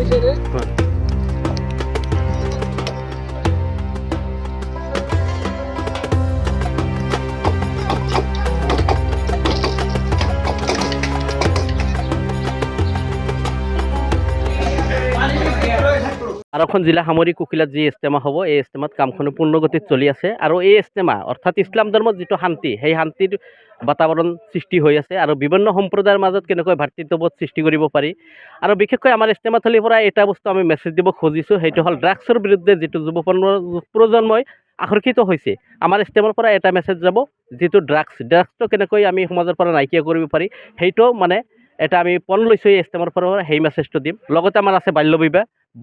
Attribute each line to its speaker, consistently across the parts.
Speaker 1: হয়। আৰক্ষণ জিলা সামৰিক উকিলাত যি ইস্তেমা হ'ব, এই ইস্তেমাত কামখিনি পূৰ্ণগতিত চলি আছে আৰু এই ইস্তেমা অৰ্থাৎ ইছলাম ধৰ্মত যিটো শান্তি, সেই শান্তিৰ বাতাবৰণ সৃষ্টি হৈ আছে আৰু বিভিন্ন সম্প্ৰদায়ৰ মাজত কেনেকৈ ভাতৃত্ববোধ সৃষ্টি কৰিব পাৰি। আৰু বিশেষকৈ আমাৰ ইস্তেমাথলীৰ পৰা এটা বস্তু আমি মেছেজ দিব খুজিছোঁ, সেইটো হ'ল ড্ৰাগছৰ বিৰুদ্ধে যিটো প্ৰজন্মই আকৰ্ষিত হৈছে। আমাৰ ইস্তেমাৰ পৰা এটা মেছেজ যাব, যিটো ড্ৰাগছটো কেনেকৈ আমি সমাজৰ পৰা নাইকিয়া কৰিব পাৰি, সেইটো মানে এটা আমি পণ লৈছোঁ এই ইস্তেমাৰ পৰা, সেই মেছেজটো দিম। লগতে আমাৰ আছে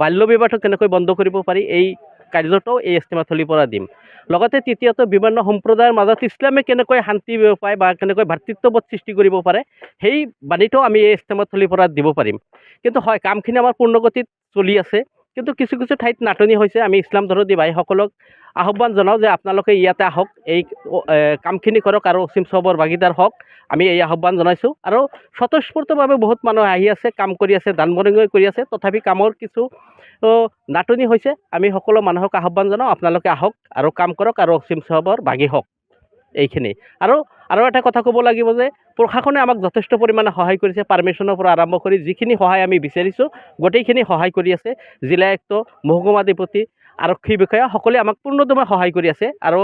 Speaker 1: বাল্য বিবাহটো কেনেকৈ বন্ধ কৰিব পাৰি, এই কাৰ্যটোও এই ইস্তেমাথলীৰ পৰা দিম। লগতে তৃতীয়তে বিভিন্ন সম্প্ৰদায়ৰ মাজত ইছলামে কেনেকৈ শান্তি পায় বা কেনেকৈ ভাতৃত্ববোধ সৃষ্টি কৰিব পাৰে, সেই বাণীটো আমি এই ইস্তেমাথলীৰ পৰা দিব পাৰিম। কিন্তু হয়, কামখিনি আমাৰ পূৰ্ণগতিত চলি আছে, কিন্তু কিছু কিছু ঠাইত নাটনি হৈছে। আমি ইছলাম ধৰ্মী ভাইসকলক আহ্বান জনাওঁ যে আপোনালোকে ইয়াতে আহক, এই কামখিনি কৰক আৰু অসীম সবৰ ভাগিদাৰ হওক, আমি এই আহ্বান জনাইছোঁ। আৰু স্বতঃস্ফূৰ্তভাৱে বহুত মানুহ আহি আছে, কাম কৰি আছে, দান বৰঙণি কৰি আছে, তথাপি কামৰ কিছু নাটনি হৈছে। আমি সকলো মানুহক আহ্বান জনাওঁ, আপোনালোকে আহক আৰু কাম কৰক আৰু অসীম সবৰ ভাগি হওক। এইখিনি আৰু এটা কথা ক'ব লাগিব যে প্ৰশাসনে আমাক যথেষ্ট পৰিমাণে সহায় কৰিছে। পাৰ্মিশ্যনৰ পৰা আৰম্ভ কৰি যিখিনি সহায় আমি বিচাৰিছোঁ, গোটেইখিনি সহায় কৰি আছে। জিলা আয়ুক্ত, মহকুমাধিপতি, আৰক্ষী বিষয়া সকলোৱে আমাক পূৰ্ণদমে সহায় কৰি আছে আৰু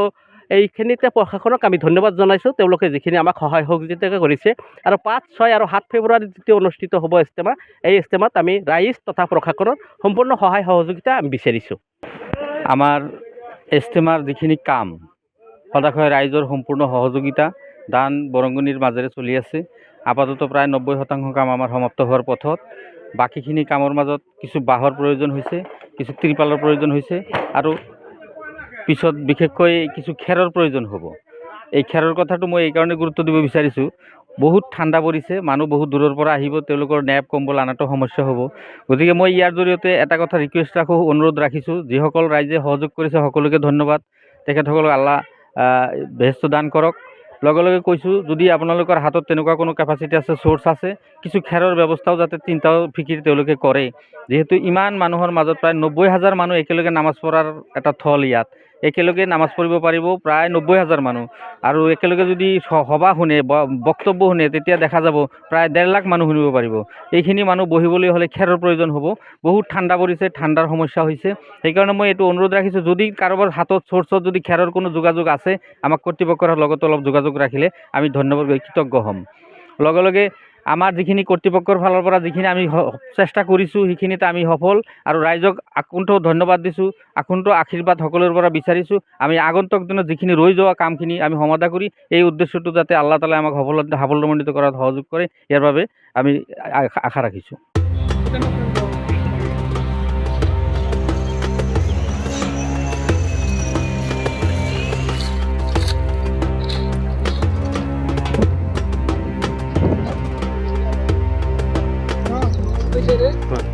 Speaker 1: এইখিনিতে প্ৰশাসনক আমি ধন্যবাদ জনাইছোঁ, তেওঁলোকে যিখিনি আমাক সহায় সহযোগিতা কৰিছে। আৰু 5, 6 আৰু 7 ফেব্ৰুৱাৰীত যেতিয়া অনুষ্ঠিত হ'ব ইস্তেমা, এই ইস্তেমাত আমি ৰাইজ তথা প্ৰশাসনৰ সম্পূৰ্ণ সহায় সহযোগিতা আমি বিচাৰিছোঁ।
Speaker 2: আমাৰ ইস্তেমাৰ যিখিনি কাম সদাশয় ৰাইজৰ সম্পূৰ্ণ সহযোগিতা, দান বৰঙণিৰ মাজেৰে চলি আছে। আপাতত প্ৰায় 90% কাম আমাৰ সমাপ্ত হোৱাৰ পথত। বাকীখিনি কামৰ মাজত কিছু বাঁহৰ প্ৰয়োজন হৈছে, কিছু ত্ৰিপালৰ প্ৰয়োজন হৈছে আৰু পিছত বিশেষকৈ কিছু খেৰৰ প্ৰয়োজন হ'ব। এই খেৰৰ কথাটো মই এইকাৰণে গুৰুত্ব দিব বিচাৰিছোঁ, বহুত ঠাণ্ডা পৰিছে, মানুহ বহুত দূৰৰ পৰা আহিব, তেওঁলোকৰ নেপ কম্বল আনাটো সমস্যা হ'ব। গতিকে মই ইয়াৰ জৰিয়তে এটা কথা ৰিকুৱেষ্ট ৰাখোঁ, অনুৰোধ ৰাখিছোঁ, যিসকল ৰাইজে সহযোগ কৰিছে সকলোকে ধন্যবাদ। তেখেতসকলক আল্লাহ বেহেস্ত দান কৰক। লগে লগে কৈছোঁ, যদি আপোনালোকৰ হাতত তেনেকুৱা কোনো কেপাচিটি আছে, চ'ৰ্চ আছে, কিছু খেৰৰ ব্যৱস্থাও যাতে চিন্তাও ফিকিৰ তেওঁলোকে কৰে। যিহেতু ইমান মানুহৰ মাজত প্ৰায় 90,000 মানুহ একেলগে নামাজ পঢ়াৰ এটা থল, ইয়াত একেলগে নামাজ পঢ়িব পাৰিব প্ৰায় 90,000 মানুহ। আৰু একেলগে যদি সভা শুনে, বক্তব্য শুনে, তেতিয়া দেখা যাব প্ৰায় 1.5 লাখ মানুহ শুনিব পাৰিব। এইখিনি মানুহ বহিবলৈ হ'লে খেৰৰ প্ৰয়োজন হ'ব। বহুত ঠাণ্ডা পৰিছে, ঠাণ্ডাৰ সমস্যা হৈছে। সেইকাৰণে মই এইটো অনুৰোধ ৰাখিছোঁ, যদি কাৰোবাৰ হাতত চ'ৰ্চত যদি খেৰৰ কোনো যোগাযোগ আছে, আমাক কৰ্তৃপক্ষৰ লগত অলপ যোগাযোগ ৰাখিলে আমি ধন্যবাদ কৃতজ্ঞ হ'ম। লগে লগে আমাৰ যিখিনি কৰ্তৃপক্ষৰ ফালৰ পৰা যিখিনি আমি চেষ্টা কৰিছোঁ, সেইখিনিতে আমি সফল। আৰু ৰাইজক আকণ্ঠ ধন্যবাদ দিছোঁ, আকণ্ঠ আশীৰ্বাদ সকলোৰে পৰা বিচাৰিছোঁ। আমি আগন্তুক দিনত যিখিনি ৰৈ যোৱা কামখিনি আমি সমাধা কৰি এই উদ্দেশ্যটো যাতে আল্লাহ তাআলাই আমাক সাফল্যমণ্ডিত কৰাত সহযোগ কৰে, ইয়াৰ বাবে আমি আশা ৰাখিছোঁ।
Speaker 1: হয়।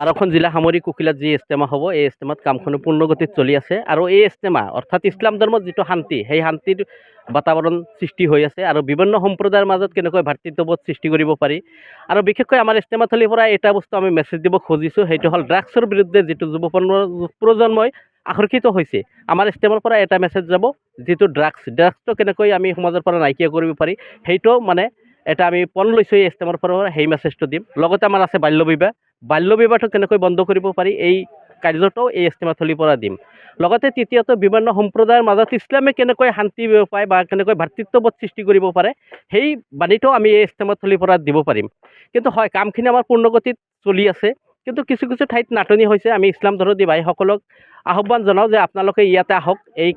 Speaker 1: আৰক্ষণ জিলা সামৰিক উকিলাত যি ইস্তেমা হ'ব, এই ইস্তেমাত কামখিনি পূৰ্ণগতিত চলি আছে আৰু এই ইস্তেমা অৰ্থাৎ ইছলাম ধৰ্মত যিটো শান্তি, সেই শান্তিৰ বাতাবৰণ সৃষ্টি হৈ আছে আৰু বিভিন্ন সম্প্ৰদায়ৰ মাজত কেনেকৈ ভাতৃত্ববোধ সৃষ্টি কৰিব পাৰি। আৰু বিশেষকৈ আমাৰ ইস্তেমাথলীৰ পৰা এটা বস্তু আমি মেছেজ দিব খুজিছোঁ, সেইটো হ'ল ড্ৰাগছৰ বিৰুদ্ধে যিটো প্ৰজন্মই আকৰ্ষিত হৈছে। আমাৰ ইস্তেমাৰ পৰা এটা মেছেজ যাব, যিটো ড্ৰাগছটো কেনেকৈ আমি সমাজৰ পৰা নাইকিয়া কৰিব পাৰি, সেইটো মানে এটা আমি পণ লৈছোঁ এই ইস্তেমাৰ পৰা, সেই মেছেজটো দিম। লগতে আমাৰ আছে বাল্য বিবাহটো কেনেকৈ বন্ধ কৰিব পাৰি, এই কাৰ্যটোও এই ইস্তেমাথলীৰ পৰা দিম। লগতে তৃতীয়তে বিভিন্ন সম্প্ৰদায়ৰ মাজত ইছলামে কেনেকৈ শান্তি পায় বা কেনেকৈ ভাতৃত্ববোধ সৃষ্টি কৰিব পাৰে, সেই বাণীটোও আমি এই ইস্তেমাথলীৰ পৰা দিব পাৰিম। কিন্তু হয়, কামখিনি আমাৰ পূৰ্ণগতিত চলি আছে, কিন্তু কিছু কিছু ঠাইত নাটনি হৈছে। আমি ইছলাম ধৰ্মী ভাইসকলক আহ্বান জনাওঁ যে আপোনালোকে ইয়াতে আহক, এই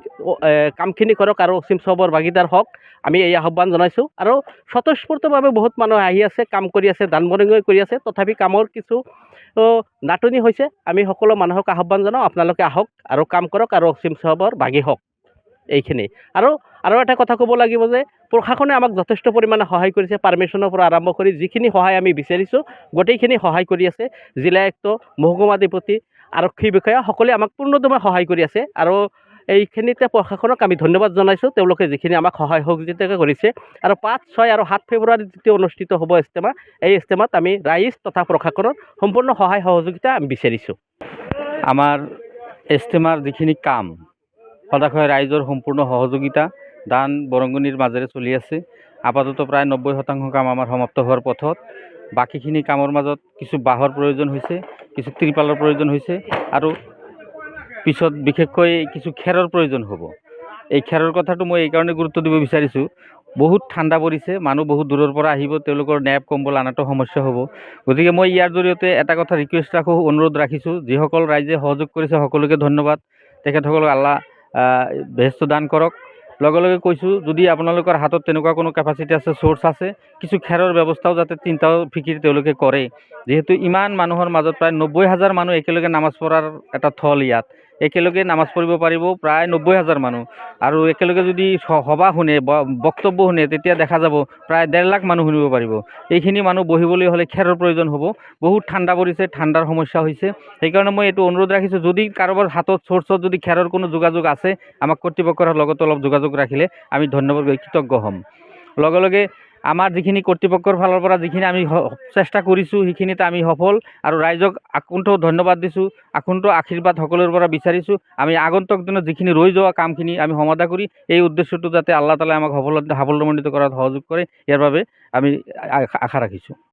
Speaker 1: কামখিনি কৰক আৰু অসীম সবৰ ভাগিদাৰ হওক, আমি এই আহ্বান জনাইছোঁ। আৰু স্বতঃস্ফূৰ্তভাৱে বহুত মানুহ আহি আছে, কাম কৰি আছে, দান বৰঙণি কৰি আছে, তথাপি কামৰ কিছু নাটনি হৈছে। আমি সকলো মানুহক আহ্বান জনাওঁ, আপোনালোকে আহক আৰু কাম কৰক আৰু অসীম সবৰ ভাগি হওক। এইখিনি আৰু এটা কথা ক'ব লাগিব যে প্ৰশাসনে আমাক যথেষ্ট পৰিমাণে সহায় কৰিছে, পাৰ্মিশ্যনৰ পৰা আৰম্ভ কৰি যিখিনি সহায় আমি বিচাৰিছোঁ গোটেইখিনি সহায় কৰি আছে। জিলা আয়ুক্ত, মহকুমাধিপতি, আৰক্ষী বিষয়া সকলোৱে আমাক পূৰ্ণদমে সহায় কৰি আছে আৰু এইখিনিতে প্ৰশাসনক আমি ধন্যবাদ জনাইছোঁ, তেওঁলোকে যিখিনি আমাক সহায় সহযোগিতা কৰিছে। আৰু 5, 6 আৰু 7 ফেব্ৰুৱাৰীত যেতিয়া অনুষ্ঠিত হ'ব ইজতেমা, এই ইজতেমাত আমি ৰাইজ তথা প্ৰশাসনৰ সম্পূৰ্ণ সহায় সহযোগিতা আমি বিচাৰিছোঁ।
Speaker 2: আমাৰ ইজতেমাৰ যিখিনি কাম সদাশয় ৰাইজৰ সম্পূৰ্ণ সহযোগিতা, দান বৰঙণিৰ মাজেৰে চলি আছে। আপাতত প্ৰায় 90% কাম আমাৰ সমাপ্ত হোৱাৰ পথত। বাকীখিনি কামৰ মাজত কিছু বাঁহৰ প্ৰয়োজন হৈছে, কিছু ত্ৰিপালৰ প্ৰয়োজন হৈছে আৰু পিছত বিশেষকৈ কিছু খেৰৰ প্ৰয়োজন হ'ব। এই খেৰৰ কথাটো মই এইকাৰণে গুৰুত্ব দিব বিচাৰিছোঁ, বহুত ঠাণ্ডা পৰিছে, মানুহ বহুত দূৰৰ পৰা আহিব, তেওঁলোকৰ নেপ কম্বল আনাটো সমস্যা হ'ব। গতিকে মই ইয়াৰ জৰিয়তে এটা কথা ৰিকুৱেষ্ট ৰাখোঁ, অনুৰোধ ৰাখিছোঁ, যিসকল ৰাইজে সহযোগ কৰিছে সকলোকে ধন্যবাদ। তেখেতসকলক আল্লাহ বেহেস্ত দান কৰক। লগে লগে কৈছোঁ, যদি আপোনালোকৰ হাতত তেনেকুৱা কোনো কেপাচিটি আছে, চ'ৰ্চ আছে, কিছু খেৰৰ ব্যৱস্থাও যাতে চিন্তাও ফিকিৰ তেওঁলোকে কৰে। যিহেতু ইমান মানুহৰ মাজত প্ৰায় 90,000 মানুহ একেলগে নামাজ পঢ়াৰ এটা থল ইয়াত, একেলগে নামাজ পঢ়িব পাৰিব প্ৰায় 90,000 মানুহ। আৰু একেলগে যদি সভা শুনে, বক্তব্য শুনে, তেতিয়া দেখা যাব প্ৰায় 1.5 লাখ মানুহ শুনিব পাৰিব। এইখিনি মানুহ বহিবলৈ হ'লে খেৰৰ প্ৰয়োজন হ'ব। বহুত ঠাণ্ডা পৰিছে, ঠাণ্ডাৰ সমস্যা হৈছে। সেইকাৰণে মই এইটো অনুৰোধ ৰাখিছোঁ, যদি কাৰোবাৰ হাতত চ'ৰ্চত যদি খেৰৰ কোনো যোগাযোগ আছে, আমাক কৰ্তৃপক্ষৰ লগত অলপ যোগাযোগ ৰাখিলে আমি ধন্যবাদ কৃতজ্ঞ হ'ম। লগে লগে আমাৰ যিখিনি কৰ্তৃপক্ষৰ ফালৰ পৰা যিখিনি আমি চেষ্টা কৰিছোঁ, সেইখিনিতে আমি সফল। আৰু ৰাইজক আকণ্ঠ ধন্যবাদ দিছোঁ, আকণ্ঠ আশীৰ্বাদ সকলোৰে পৰা বিচাৰিছোঁ। আমি আগন্তুক দিনত যিখিনি ৰৈ যোৱা কামখিনি আমি সমাধা কৰি এই উদ্দেশ্যটো যাতে আল্লাহ তাআলাই আমাক সাফল্যমণ্ডিত কৰাত সহযোগ কৰে, ইয়াৰ বাবে আমি আশা ৰাখিছোঁ।